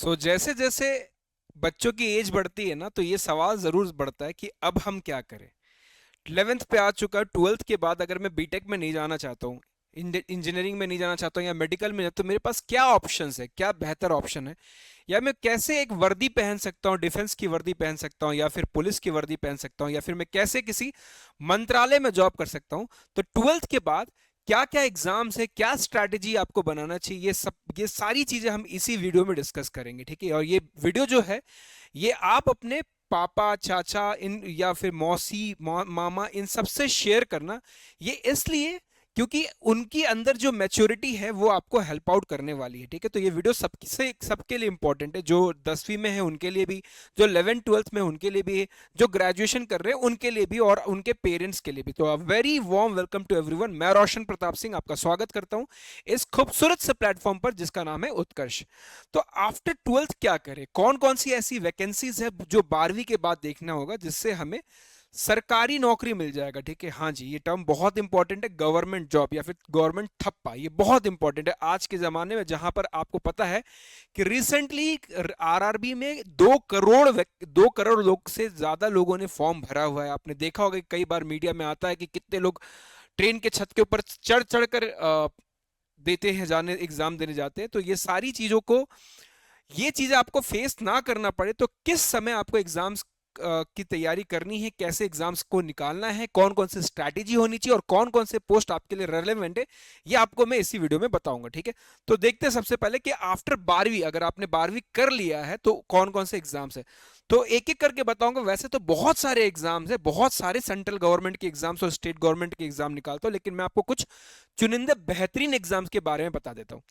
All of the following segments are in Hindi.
जैसे जैसे बच्चों की एज बढ़ती है ना, तो ये सवाल जरूर बढ़ता है कि अब हम क्या करें। 11th पे आ चुका, 12th के बाद अगर मैं बीटेक में नहीं जाना चाहता हूँ, इंजीनियरिंग में नहीं जाना चाहता हूँ या मेडिकल में, तो मेरे पास क्या ऑप्शंस है, क्या बेहतर ऑप्शन है, या मैं कैसे एक वर्दी पहन सकता हूँ, डिफेंस की वर्दी पहन सकता हूँ या फिर पुलिस की वर्दी पहन सकता हूँ, या फिर मैं कैसे किसी मंत्रालय में जॉब कर सकता हूँ। तो 12th के बाद क्या क्या एग्जाम्स है, क्या स्ट्रैटेजी आपको बनाना चाहिए, ये सारी चीजें हम इसी वीडियो में डिस्कस करेंगे, ठीक है। और ये वीडियो जो है, ये आप अपने पापा, चाचा, इन या फिर मौसी, मामा, इन सबसे शेयर करना। ये इसलिए क्योंकि उनकी अंदर जो मैच्योरिटी है वो आपको हेल्प आउट करने वाली है, ठीक है। तो ये वीडियो सबके लिए इंपॉर्टेंट है, जो 10वीं में है उनके लिए भी, जो 11th 12th में उनके लिए भी, जो ग्रेजुएशन कर रहे हैं उनके लिए भी, और उनके पेरेंट्स के लिए भी। तो very warm welcome to everyone. मैं रोशन प्रताप सिंह आपका स्वागत करता हूं इस खूबसूरत से प्लेटफॉर्म पर जिसका नाम है उत्कर्ष। तो आफ्टर 12th क्या करें, कौन कौन सी ऐसी वैकेंसीज है जो 12वीं के बाद देखना होगा जिससे हमें सरकारी नौकरी मिल जाएगा, ठीक है। हाँ जी, ये टर्म बहुत इंपॉर्टेंट है, गवर्नमेंट जॉब या फिर गवर्नमेंट ठप्पा, ये बहुत इंपॉर्टेंट है आज के जमाने में, जहां पर आपको पता है कि रिसेंटली आरआरबी में 2 करोड़ लोग से ज्यादा लोगों ने फॉर्म भरा हुआ है। आपने देखा होगा कि कई बार मीडिया में आता है कि कितने लोग ट्रेन के छत के ऊपर चढ़ चढ़ कर देते हैं, जाने एग्जाम देने जाते हैं। तो ये सारी चीजों को, ये चीजें आपको फेस ना करना पड़े, तो किस समय आपको एग्जाम्स की तैयारी करनी है, कैसे एग्जाम्स को निकालना है, कौन कौन सी स्ट्रैटेजी होनी चाहिए और कौन कौन से पोस्ट आपके लिए रेलेवेंट है, ये आपको मैं इसी वीडियो में बताऊंगा, ठीक है। तो देखते हैं सबसे पहले कि आफ्टर 12वीं, अगर आपने 12वीं कर लिया है तो कौन कौन से एग्जाम्स है। तो एक एक करके बताऊंगा। वैसे तो बहुत सारे एग्जाम्स है, बहुत सारे सेंट्रल गवर्नमेंट के एग्जाम्स और स्टेट गवर्नमेंट के एग्जाम निकालता हूं, लेकिन मैं आपको कुछ चुनिंदे बेहतरीन एग्जाम्स के बारे में बता देता हूं।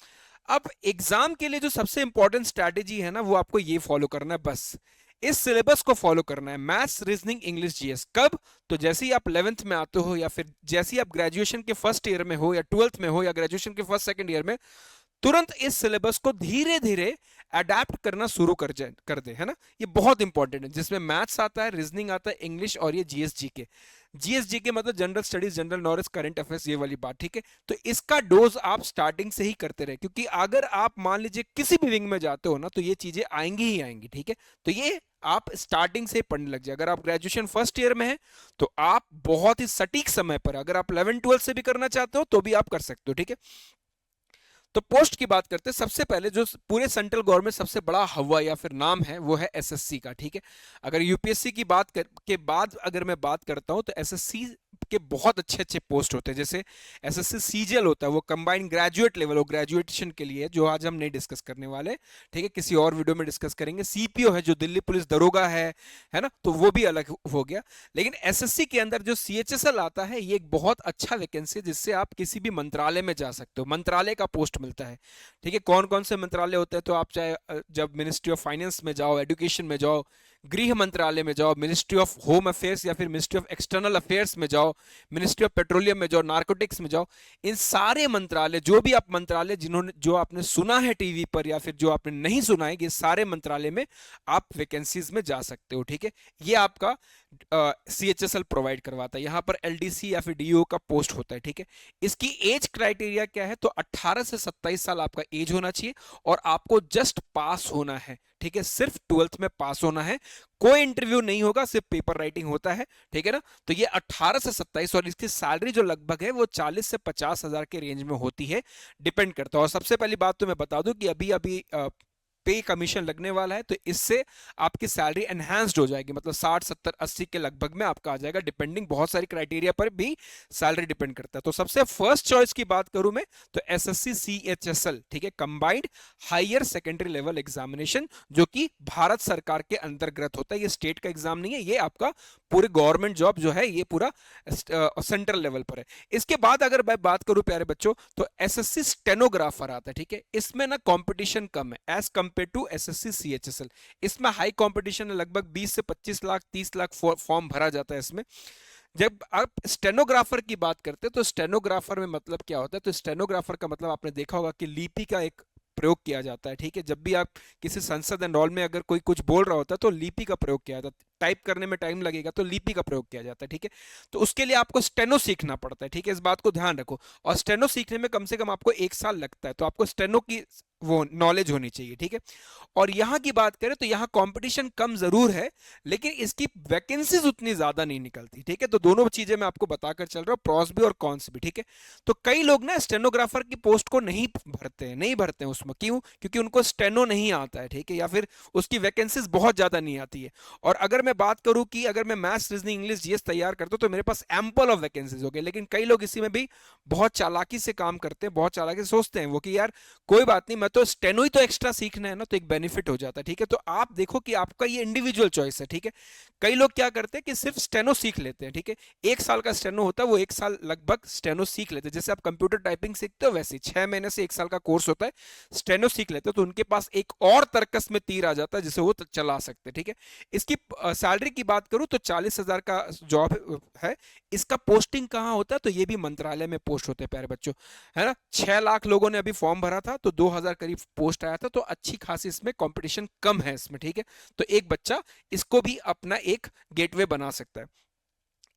अब एग्जाम के लिए जो सबसे इंपॉर्टेंट स्ट्रैटेजी है ना, वो आपको ये फॉलो करना है, बस इस सिलेबस को फॉलो करना है। Maths, reasoning, English, GS. कब? तो जैसे ही आप 11th में आते हो, या फिर जैसे ही आप ग्रेजुएशन के फर्स्ट ईयर में हो, या 12th में हो, या ग्रेजुएशन के फर्स्ट सेकंड ईयर में, तुरंत इस सिलेबस को धीरे धीरे अडेप्ट करना शुरू कर दे, है ना। ये बहुत इंपॉर्टेंट है, जिसमें मैथ्स आता है, रीजनिंग आता है, इंग्लिश, और ये जीएस जीके। जीएस जीके मतलब general studies, general knowledge, current affairs, ये वाली बात, ठीक है। तो इसका डोज आप स्टार्टिंग से ही करते रहे, क्योंकि अगर आप मान लीजिए किसी भी विंग में जाते हो ना, तो ये चीजें आएंगी ही आएंगी, ठीक है। तो ये आप स्टार्टिंग से ही पढ़ने लग जाए। अगर आप ग्रेजुएशन फर्स्ट ईयर में है तो आप बहुत ही सटीक समय पर, अगर आप 11th 12th से भी करना चाहते हो तो भी आप कर सकते हो, ठीक है। तो पोस्ट की बात करते हैं। सबसे पहले जो पूरे सेंट्रल गवर्नमेंट सबसे बड़ा हवा या फिर नाम है, वो है एसएससी का, ठीक है। अगर यूपीएससी की के बाद अगर मैं बात करता हूं, तो एसएससी के बहुत अच्छे अच्छे पोस्ट होते हैं। जैसे एसएससी सीजीएल होता है, वो कंबाइंड ग्रेजुएट लेवल, वो ग्रेजुएशन के लिए, जो आज हम नहीं डिस्कस करने वाले, ठीक है, किसी और वीडियो में डिस्कस करेंगे। सीपीओ है, जो दिल्ली पुलिस दरोगा है ना, तो वो भी अलग हो गया। लेकिन एसएससी के अंदर जो सीएचएसएल आता है, ये एक बहुत अच्छा वैकेंसी है, जिससे आप किसी भी मंत्रालय में जा सकते हो, मंत्रालय का पोस्ट मिलता है, ठीक है। कौन कौन से मंत्रालय होते हैं, तो आप चाहे जब मिनिस्ट्री ऑफ फाइनेंस में जाओ, एजुकेशन में जाओ, गृह मंत्रालय में जाओ, मिनिस्ट्री ऑफ होम अफेयर्स या फिर मिनिस्ट्री ऑफ एक्सटर्नल अफेयर्स में जाओ, मिनिस्ट्री ऑफ पेट्रोलियम में जाओ, नार्कोटिक्स में जाओ, इन सारे मंत्रालय, जो भी आप मंत्रालय जिन्होंने, जो आपने सुना है टीवी पर या फिर जो आपने नहीं सुना है, ये सारे मंत्रालय में आप वैकेंसीज में जा सकते हो, ठीक है। ये आपका सीएचएसएल प्रोवाइड करवाता है। यहाँ पर एलडीसी या फिर डीओ का पोस्ट होता है, ठीक है। इसकी एज क्राइटेरिया क्या है, तो 18 से 27 साल आपका एज होना चाहिए, और आपको जस्ट पास होना है, ठीक है। सिर्फ 12th में पास होना है, कोई इंटरव्यू नहीं होगा, सिर्फ पेपर राइटिंग होता है, ठीक है ना। तो ये 18 से 27, और इसकी सैलरी जो लगभग है वो 40 से 50 हजार के रेंज में होती है, डिपेंड करता है। और सबसे पहली बात तो मैं बता दूं कि अभी अभी पे कमीशन लगने वाला है, तो इससे आपकी सैलरी एनहांस्ड हो जाएगी, मतलब 60 70 80 के लगभग में आपका आ जाएगा, डिपेंडिंग बहुत सारी क्राइटेरिया पर भी सैलरी डिपेंड करता है। तो सबसे फर्स्ट चॉइस की बात करूं मैं, तो एसएससी सीएचएसएल, ठीक है, Combined Higher Secondary Level Examination, जो कि भारत सरकार के अंतर्गत होता है। ये स्टेट का एग्जाम नहीं है, ये आपका पूरे गवर्नमेंट जॉब जो है, ये पूरा सेंट्रल लेवल पर है। इसके बाद अगर मैं बात करूं प्यारे बच्चों, तो एसएससी स्टेनोग्राफर आता है, ठीक है। इसमें ना कंपटीशन कम है as compare to SSC CHSL. इसमें हाई कंपटीशन है, लगभग 20 से 25 लाख 30 लाख फॉर्म भरा जाता है इसमें। जब आप स्टेनोग्राफर की बात करते हैं, तो स्टेनोग्राफर में मतलब क्या होता है, तो स्टेनोग्राफर का मतलब आपने देखा होगा कि लिपि का एक प्रयोग किया जाता है, ठीक है। जब भी आप किसी संसद एंड ऑल में अगर कोई कुछ बोल रहा होता है, तो लिपि का प्रयोग किया जाता है। टाइप करने में टाइम लगेगा, तो लिपि का प्रयोग किया जाता है, ठीक है। तो उसके लिए आपको स्टेनो सीखना पड़ता है, ठीक है, इस बात को ध्यान रखो। और स्टेनो सीखने में कम से कम आपको 1 साल लगता है, तो आपको स्टेनो की वो नॉलेज होनी चाहिए, ठीक है। और यहाँ की बात करें तो यहाँ कंपटीशन कम जरूर है, लेकिन इसकी वैकेंसीज उतनी ज्यादा नहीं निकलती, ठीक है। तो दोनों चीजें मैं आपको बताकर चल रहा हूँ, प्रॉस भी और कॉन्स भी, ठीक है। तो कई लोग ना स्टेनोग्राफर की पोस्ट को नहीं भरते हैं उसमें, क्यों? क्योंकि उनको स्टेनो नहीं आता है, ठीक है, या फिर उसकी वैकेंसीज बहुत ज्यादा नहीं आती है। और अगर मैं बात करूं कि अगर मैं मैथ्स, रीजनिंग, इंग्लिश, जीएस तैयार करता हूं तो मेरे पास एम्पल ऑफ वैकेंसीज हो गए। लेकिन कई लोग इसी में भी बहुत चालाकी से काम करते हैं, बहुत चालाकी से सोचते हैं वो कि यार कोई बात नहीं, मैं तो स्टेनो ही तो एक्स्ट्रा सीखना है ना, तो एक बेनिफिट हो जाता है, ठीक है। तो आप देखो कि आपका ये इंडिविजुअल चॉइस है, ठीक है। कई लोग क्या करते हैं कि सिर्फ स्टेनो सीख लेते हैं, ठीक है। 1 साल का स्टेनो होता है, वो 1 साल लगभग स्टेनो सीख लेते हैं। जैसे आप कंप्यूटर टाइपिंग सीखते हो वैसे 6 महीने से 1 साल का कोर्स होता है, स्टेनो सीख लेते हो, तो उनके पास एक और तर्कस में तीर आ जाता है जिसे वो चला सकते हैं, ठीक है। इसकी सैलरी की बात करूं तो 40,000 का जॉब है। इसका पोस्टिंग कहाँ होता है? तो ये भी मंत्रालय में पोस्ट होते हैं प्यारे बच्चों, है ना। 6 लाख लोगों ने अभी फॉर्म भरा था, तो 2,000 करीब पोस्ट आया था, तो अच्छी खासी इसमें कंपटीशन कम है इसमें, ठीक है। तो एक बच्चा इसको भी अपना एक गेटवे बना सकता है।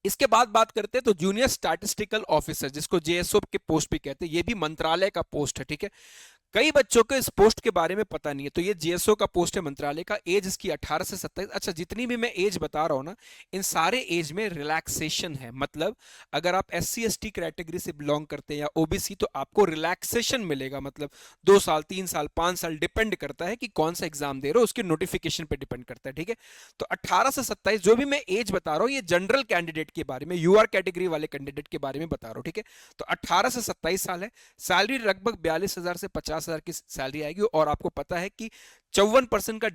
इसके बाद बात करते हैं तो जूनियर स्टैटिस्टिकल ऑफिसर, जिसको जेएसओ के पोस्ट भी कहते हैं, ये भी मंत्रालय का पोस्ट है, ठीक है। कई बच्चों को इस पोस्ट के बारे में पता नहीं है, तो ये जीएसओ का पोस्ट है मंत्रालय का। एज इसकी 18 से 27। अच्छा, जितनी भी मैं एज बता रहा हूं ना, इन सारे एज में रिलैक्सेशन है। मतलब अगर आप S C S T category से बिलोंग करते हैं या ओबीसी, तो आपको रिलैक्सेशन मिलेगा। मतलब 2 साल, 3 साल, 5 साल, डिपेंड करता है कि कौन सा एग्जाम दे रहे हो, उसके नोटिफिकेशन पे डिपेंड करता है, ठीक है। तो 18 से 27 जो भी मैं एज बता रहा हूँ, ये जनरल कैंडिडेट के बारे में, यूआर कैटेगरी वाले कैंडिडेट के बारे में बता रहा हूँ, ठीक है। तो 18 से 27 साल है। सैलरी लगभग 42,000 से 50,000 की सैलरी आएगी। और आपको पता है कि 54% का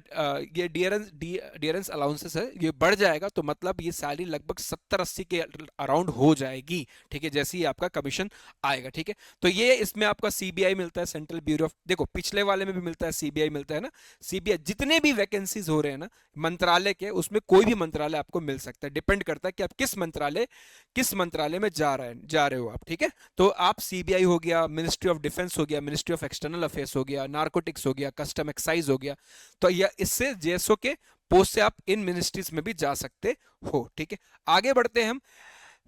ये डियरेंस अलाउंसेस है, ये बढ़ जाएगा, तो मतलब ये सैलरी लगभग 70-80 के अराउंड हो जाएगी, ठीक है, जैसे ही आपका कमीशन आएगा, ठीक है। तो ये इसमें आपका सीबीआई मिलता है, सेंट्रल ब्यूरो ऑफ, देखो पिछले वाले में भी मिलता है, सीबीआई मिलता है ना। सीबीआई जितने भी वैकेंसीज हो रहे हैं ना मंत्रालय के, उसमें कोई भी मंत्रालय आपको मिल सकता है, डिपेंड करता है कि आप किस मंत्रालय में जा रहे हो आप, ठीक है। तो आप सीबीआई हो गया, मिनिस्ट्री ऑफ डिफेंस हो गया, मिनिस्ट्री ऑफ एक्सटर्नल अफेयर्स हो गया, नार्कोटिक्स हो गया, कस्टम एक्साइज हो गया, तो यह इससे जेएसओ के पोस्ट से आप इन मिनिस्ट्रीज में भी जा सकते हो, ठीक है। आगे बढ़ते हैं हम।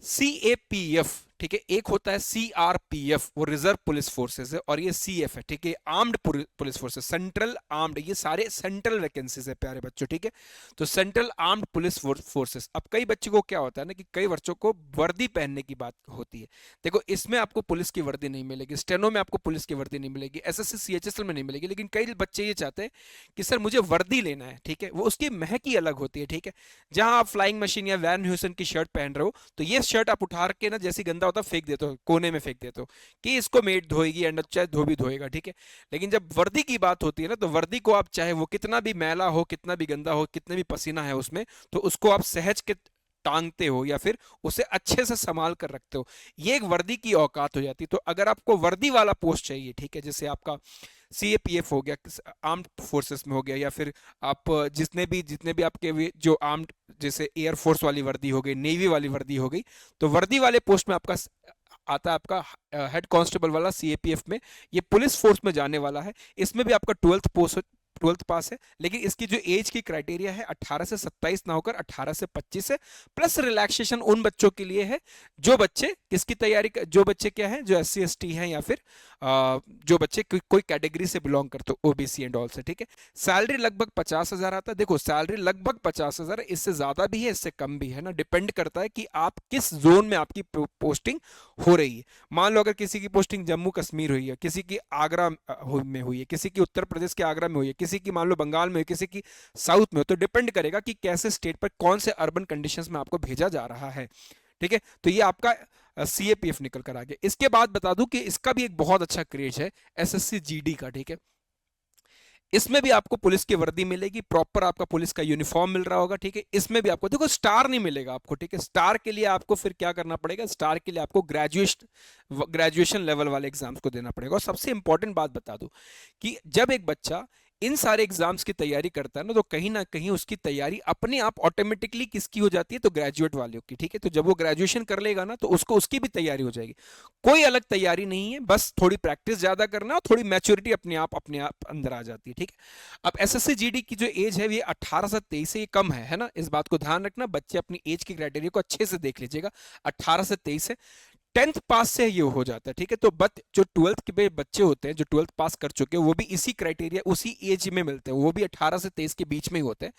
सीएपीएफ, ठीक है, एक होता है सीआरपीएफ, वो रिजर्व पुलिस फोर्सेस है, और ये सीएफ है, ठीक है, armed police forces, central armed, ये सारे सेंट्रल वैकेंसीज है प्यारे बच्चों, ठीक है। तो सेंट्रल आर्म्ड पुलिस फोर्सेस। अब कई बच्चों को क्या होता है ना कि कई बच्चों को वर्दी पहनने की बात होती है। देखो इसमें आपको पुलिस की वर्दी नहीं मिलेगी, स्टेनो में आपको पुलिस की वर्दी नहीं मिलेगी, एसएससी सीएचएसएल में नहीं मिलेगी, लेकिन कई बच्चे ये चाहते हैं कि सर मुझे वर्दी लेना है, ठीक है, वो उसकी महक ही अलग होती है, ठीक है। जहां आप फ्लाइंग मशीन या वैन ह्यूसन की शर्ट पहन रहे हो, तो ये शर्ट आप उठा के ना, जैसे गंदा होता फेंक देते हो, कोने में फेंक देते हो कि इसको मेड धोएगी, एंड चाहे धोबी धोएगा, ठीक है। लेकिन जब वर्दी की बात होती है ना, तो वर्दी को आप चाहे वो कितना भी मैला हो, कितना भी गंदा हो, कितने भी पसीना है उसमें, तो उसको आप सहज के टांगते हो या फिर उसे अच्छे से संभाल कर रखते हो। ये एक वर्दी की औकात हो जाती है। तो अगर आपको वर्दी वाला पोस्ट चाहिए, ठीक है, जैसे आपका सीएपीएफ हो गया, आर्म्ड फोर्सेस में हो गया, या फिर आप जितने भी आपके जो आर्म्ड, जैसे एयरफोर्स वाली वर्दी हो गई, नेवी वाली वर्दी हो गई, तो वर्दी वाले पोस्ट में आपका आता है आपका हेड कांस्टेबल वाला सीएपीएफ में। ये पुलिस फोर्स में जाने वाला है। इसमें भी आपका 12th पास है, लेकिन इसकी जो एज की क्राइटेरिया है 18 से 27 ना होकर 18 से 25 है। प्लस रिलैक्सेशन उन बच्चों के लिए है जो बच्चे किसकी तैयारी जो बच्चे क्या है, जो एससी एसटी हैं, या फिर जो बच्चे कोई कैटेगरी से बिलोंग करते हो, ओबीसी एंड ऑल से, ठीक है। सैलरी लगभग 50,000 आता है। देखो सैलरी लगभग 50,000 है, इससे ज्यादा भी है, इससे कम भी है ना, डिपेंड करता है कि आप किस जोन में आपकी पोस्टिंग हो रही है। मान लो अगर किसी की पोस्टिंग जम्मू कश्मीर हुई है, किसी की आगरा में हुई है, किसी की उत्तर प्रदेश के आगरा में हुई है, किसी की मान लो बंगाल में हुई, किसी की साउथ में हो, तो डिपेंड करेगा कि कैसे स्टेट पर कौन से अर्बन कंडीशंस में आपको भेजा जा रहा है, ठीक है। तो ये आपका सीएपीएफ निकल कर आ गया। इसके बाद बता दूं कि इसका भी एक बहुत अच्छा क्रेज है, एसएससी जीडी का, ठीक है। इसमें भी आपको पुलिस की वर्दी मिलेगी, प्रॉपर आपका पुलिस का यूनिफॉर्म मिल रहा होगा, ठीक है। इसमें भी आपको देखो स्टार नहीं मिलेगा आपको, ठीक है। स्टार के लिए आपको फिर क्या करना पड़ेगा, स्टार के लिए आपको ग्रेजुएशन लेवल वाले एग्जाम्स को देना पड़ेगा। और सबसे इंपॉर्टेंट बात बता दूं कि जब एक बच्चा इन सारे एग्जाम्स की तैयारी करता है ना कहीं उसकी तैयारी अपने आप ऑटोमेटिकली किसकी हो जाती है, तो ग्रेजुएट वालों की, ठीक है। तो जब वो ग्रेजुएशन कर लेगा ना, तो उसको उसकी भी तैयारी हो जाएगी। कोई अलग तैयारी नहीं है, बस थोड़ी प्रैक्टिस ज्यादा करना और थोड़ी मैच्योरिटी अपने आप अंदर आ जाती है, ठीक है। अब एसएससी जीडी की जो एज है, ये 18 से 23 से ये कम है ना, इस बात को ध्यान रखना। बच्चे अपनी एज की क्राइटेरिया को अच्छे से देख लीजिएगा, 18 से 23 है। 10th पास से ये हो जाता है, ठीक है। तो बट जो 12th के बच्चे होते हैं, जो 12th पास कर चुके हैं, वो भी इसी क्राइटेरिया, उसी एज में मिलते हैं, वो भी 18 से 23 के बीच में ही होते हैं।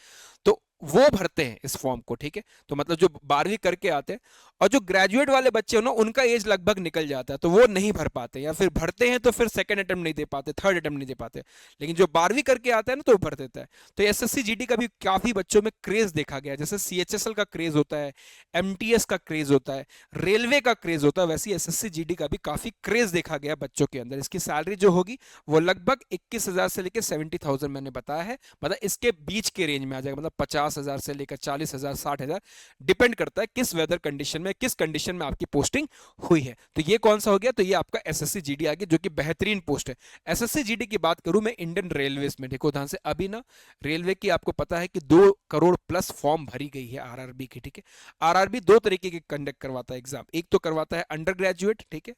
तो वो भरते हैं इस फॉर्म को, ठीक है। तो मतलब जो 12वीं करके आते हैं, और जो ग्रेजुएट वाले बच्चे हो ना, उनका एज लगभग निकल जाता है, तो वो नहीं भर पाते, या फिर भरते हैं तो फिर सेकंड अटेम्प्ट नहीं दे पाते, थर्ड अटेम्प्ट नहीं दे पाते। लेकिन जो 12वीं करके आता है ना, तो वो भर देता है। तो एसएससी जीडी का भी काफी बच्चों में क्रेज देखा गया, जैसे सीएचएसएल का क्रेज होता है, एमटीएस का क्रेज होता है, रेलवे का क्रेज होता है, वैसे ही एसएससी जीडी का भी काफी क्रेज देखा गया बच्चों के अंदर। इसकी सैलरी जो होगी वो लगभग 21,000 से लेकर 70,000 मैंने बताया है, मतलब इसके बीच के रेंज में आ जाएगा, मतलब 50,000 से लेकर 40,000, 60,000, डिपेंड करता है किस वेदर कंडीशन में, किस कंडीशन में आपकी पोस्टिंग हुई है। तो ये कौन सा हो गया, तो ये आपका एसएससी जीडी आ गया, जो कि बेहतरीन पोस्ट है। एसएससी जीडी की बात करूं मैं इंडियन रेलवे में, देखो ध्यान से, अभी ना रेलवे की आपको पता है कि 2 करोड़ प्लस फॉर्म भरी गई है आरआरबी की, ठीक है। आरआरबी दो तरीके के कंडक्ट करवाता है एग्जाम, एक तो करवाता है अंडर ग्रेजुएट, ठीक है,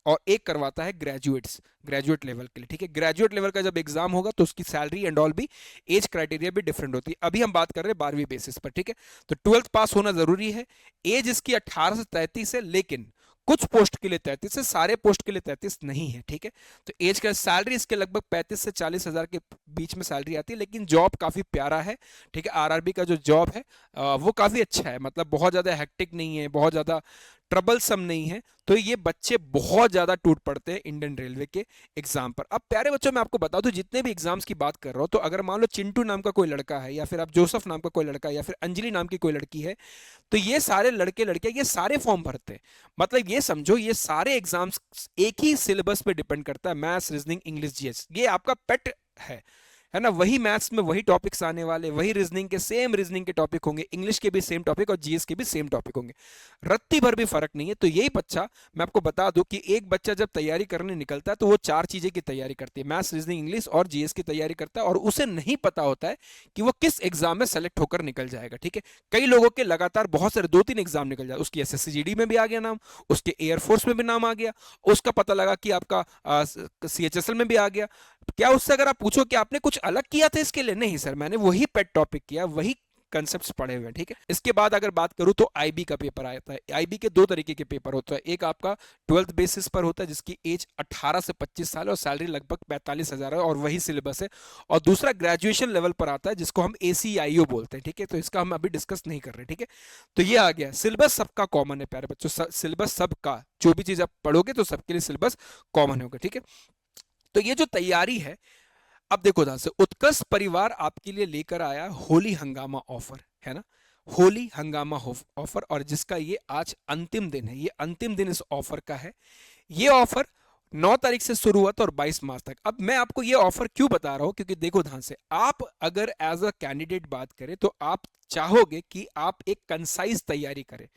और एक करवाता है ग्रेजुएट्स, ग्रेजुएट लेवल के लिए, ठीक है। ग्रेजुएट लेवल का जब एग्जाम होगा तो उसकी सैलरी एंड ऑल भी, एज क्राइटेरिया भी डिफरेंट होती है। अभी हम बात कर रहे हैं 12वीं बेसिस पर, ठीक है। तो 12th पास होना जरूरी है, एज इसकी 18 से 33 है, लेकिन कुछ पोस्ट के लिए 33 है, सारे पोस्ट के लिए 33 नहीं है, ठीक है। तो एज का सैलरी इसके लगभग 35 से 40,000 के बीच में सैलरी आती है, लेकिन जॉब काफी प्यारा है, ठीक है। आरआरबी का जो जॉब है वो काफी अच्छा है, मतलब बहुत ज्यादा हेक्टिक नहीं है, बहुत ज्यादा ट्रबलसम नहीं है। तो ये बच्चे बहुत ज्यादा टूट पड़ते हैं इंडियन रेलवे के एग्जाम पर। अब प्यारे बच्चों, मैं आपको बता दूं, जितने भी एग्जाम्स की बात कर रहा हूं, तो अगर मान लो चिंटू नाम का कोई लड़का है, या फिर आप जोसेफ नाम का कोई लड़का है, या फिर अंजलि नाम की कोई लड़की है, तो ये सारे लड़के लड़कियां ये सारे फॉर्म भरते हैं। मतलब ये समझो, ये सारे एग्जाम्स एक ही सिलेबस पे डिपेंड करता है, मैथ्स, रीजनिंग, इंग्लिश, जीएस, ये आपका पेट है ना। वही मैथ्स में वही टॉपिक्स आने वाले, वही रीजनिंग के सेम रीजनिंग के टॉपिक होंगे, इंग्लिश के भी सेम टॉपिक और जीएस के भी सेम टॉपिक होंगे, रत्ती भर भी फर्क नहीं है। तो यही बच्चा, मैं आपको बता दूं कि एक बच्चा जब तैयारी करने निकलता है तो वो 4 चीजें की तैयारी करती है, मैथ्स, रीजनिंग, इंग्लिश और जीएस की तैयारी करता है, और उसे नहीं पता होता है कि वो किस एग्जाम में सेलेक्ट होकर निकल जाएगा, ठीक है। कई लोगों के लगातार बहुत सारे 2-3 एग्जाम निकल जाए, उसकी एसएससी जीडी में भी आ गया नाम, उसके एयरफोर्स में भी नाम आ गया, उसका पता लगा कि आपका सीएचएसएल में भी आ गया। क्या उससे अगर आप पूछो कि आपने कुछ अलग किया था इसके लिए, नहीं सर, मैंने वही पेट टॉपिक किया, वही कंसेप्ट्स पढ़े हुए हैं, ठीक है। इसके बाद अगर बात करूं तो आईबी का पेपर आता है। आईबी के 2 तरीके के पेपर होता है, एक आपका 12th बेसिस पर होता है, जिसकी एज 18 से 25 साल है और सैलरी लगभग 45,000 है, और वही सिलेबस है। और दूसरा ग्रेजुएशन लेवल पर आता है, जिसको हम ACIO बोलते हैं, ठीक है। तो इसका हम अभी डिस्कस नहीं कर रहे, ठीक है। तो ये आ गया, सिलेबस सबका कॉमन है प्यारे बच्चों, सिलेबस सबका, जो भी चीज आप पढ़ोगे तो सबके लिए सिलेबस कॉमन होगा, ठीक है। तो ये जो तैयारी है, अब देखो ध्यान से, उत्कर्ष परिवार आपके लिए लेकर आया होली हंगामा ऑफर, है ना। होली हंगामा ऑफर, और जिसका ये आज अंतिम दिन है, ये अंतिम दिन इस ऑफर का है। ये ऑफर 9 तारीख से शुरू हुआ था और 22 मार्च तक। अब मैं आपको ये ऑफर क्यों बता रहा हूं, क्योंकि देखो ध्यान से, आप अगर एज अ कैंडिडेट बात करें तो आप चाहोगे कि आप एक कंसाइज तैयारी करें,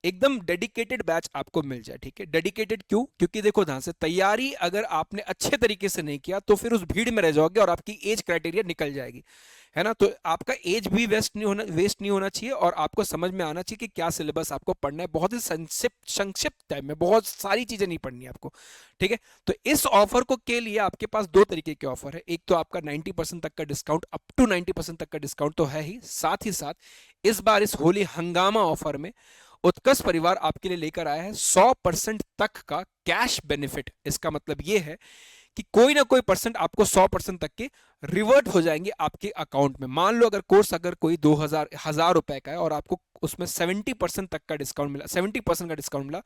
एकदम डेडिकेटेड बैच आपको मिल जाए, ठीक है। डेडिकेटेड क्यों, क्योंकि देखो ध्यान से, तैयारी अगर आपने अच्छे तरीके से नहीं किया तो फिर उस भीड़ में रह जाओगे और आपकी एज क्राइटेरिया निकल जाएगी, है ना। तो आपका एज भी वेस्ट नहीं होना चाहिए, और आपको समझ में आना चाहिए कि क्या सिलेबस आपको पढ़ना है, बहुत ही संक्षिप्त संक्षिप्त टाइम में, बहुत सारी चीजें नहीं पढ़नी है आपको, ठीक है। तो इस ऑफर को के लिए आपके पास 2 तरीके के ऑफर है, एक तो आपका 90% तक का डिस्काउंट, अप टू 90% तक का डिस्काउंट तो है ही, साथ ही साथ इस बार इस होली हंगामा ऑफर में उत्कर्ष परिवार आपके लिए लेकर आया है 100% तक का कैश बेनिफिट। इसका मतलब यह है कि कोई ना कोई परसेंट आपको 100% तक के रिवर्ट हो जाएंगे आपके अकाउंट में। मान लो अगर कोर्स अगर कोई 1000 रुपए का है और आपको उसमें 70% तक का डिस्काउंट मिला, 70% का डिस्काउंट मिला,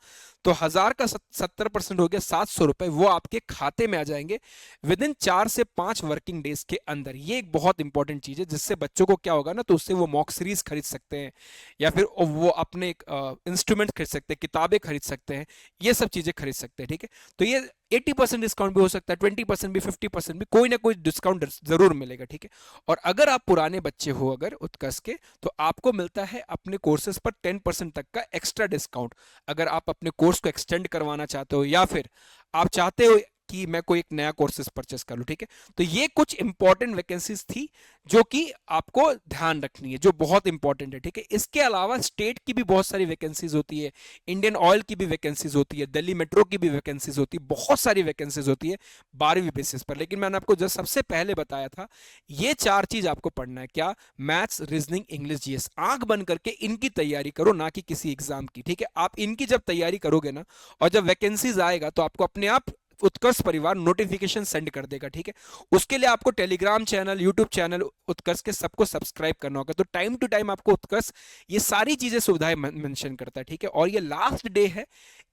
तो 1000 का 70% हो गया 700 रुपए, वो आपके खाते में आ जाएंगे विद इन 4 से 5 वर्किंग डेज के अंदर। ये एक बहुत इंपॉर्टेंट चीज है, जिससे बच्चों को क्या होगा ना, तो उससे वो मॉक सीरीज खरीद सकते हैं, या फिर वो अपने इंस्ट्रूमेंट खरीद सकते हैं, किताबें खरीद सकते हैं, ये सब चीजें खरीद सकते हैं, ठीक है। तो ये 80% डिस्काउंट भी हो सकता है, 20% भी, 50% भी, कोई ना कोई डिस्काउंट जरूर मिलेगा, ठीक है। और अगर आप पुराने बच्चे हो अगर उत्कर्ष के, तो आपको मिलता है अपने कोर्सेज पर 10% तक का एक्स्ट्रा डिस्काउंट। अगर आप अपने कोर्स को एक्सटेंड करवाना चाहते हो, या फिर आप चाहते हो कि मैं कोई एक नया कोर्सेज परचेस कर लूँ, ठीक है। तो ये कुछ इंपॉर्टेंट वैकेंसीज थी जो कि आपको ध्यान रखनी है, जो बहुत इंपॉर्टेंट है, ठीक है। इसके अलावा स्टेट की भी बहुत सारी वैकेंसीज होती है, इंडियन ऑयल की भी वैकेंसीज होती है, दिल्ली मेट्रो की भी वैकेंसीज होती है, बहुत सारी वैकेंसीज होती है 12वीं बेसिस पर। लेकिन मैंने आपको जो सबसे पहले बताया था, ये 4 चीज आपको पढ़ना है। क्या? Maths, reasoning, English, GS. आंख बंद करके इनकी तैयारी करो, ना कि किसी एग्जाम की, ठीक है। आप इनकी जब तैयारी करोगे ना, और जब वैकेंसीज आएगा तो आपको अपने आप उत्कर्ष परिवार नोटिफिकेशन सेंड कर देगा, ठीक है। उसके लिए आपको टेलीग्राम चैनल, यूट्यूब चैनल उत्कर्ष के सबको सब्सक्राइब करना होगा। तो टाइम टू टाइम आपको उत्कर्ष ये सारी चीजें, सुविधाएं मेंशन करता है, ठीक है। और ये लास्ट डे है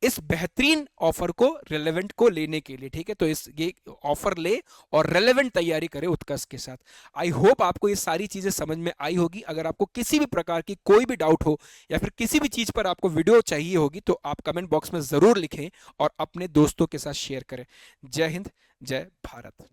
इस बेहतरीन ऑफर को, रेलेवेंट को लेने के लिए, ठीक है। तो इस ये ऑफर ले और रेलेवेंट तैयारी करें उत्कर्ष के साथ। आई होप आपको ये सारी चीजें समझ में आई होगी। अगर आपको किसी भी प्रकार की कोई भी डाउट हो या फिर किसी भी चीज पर आपको वीडियो चाहिए होगी तो आप कमेंट बॉक्स में जरूर लिखें और अपने दोस्तों के साथ शेयर करें। जय हिंद, जय भारत।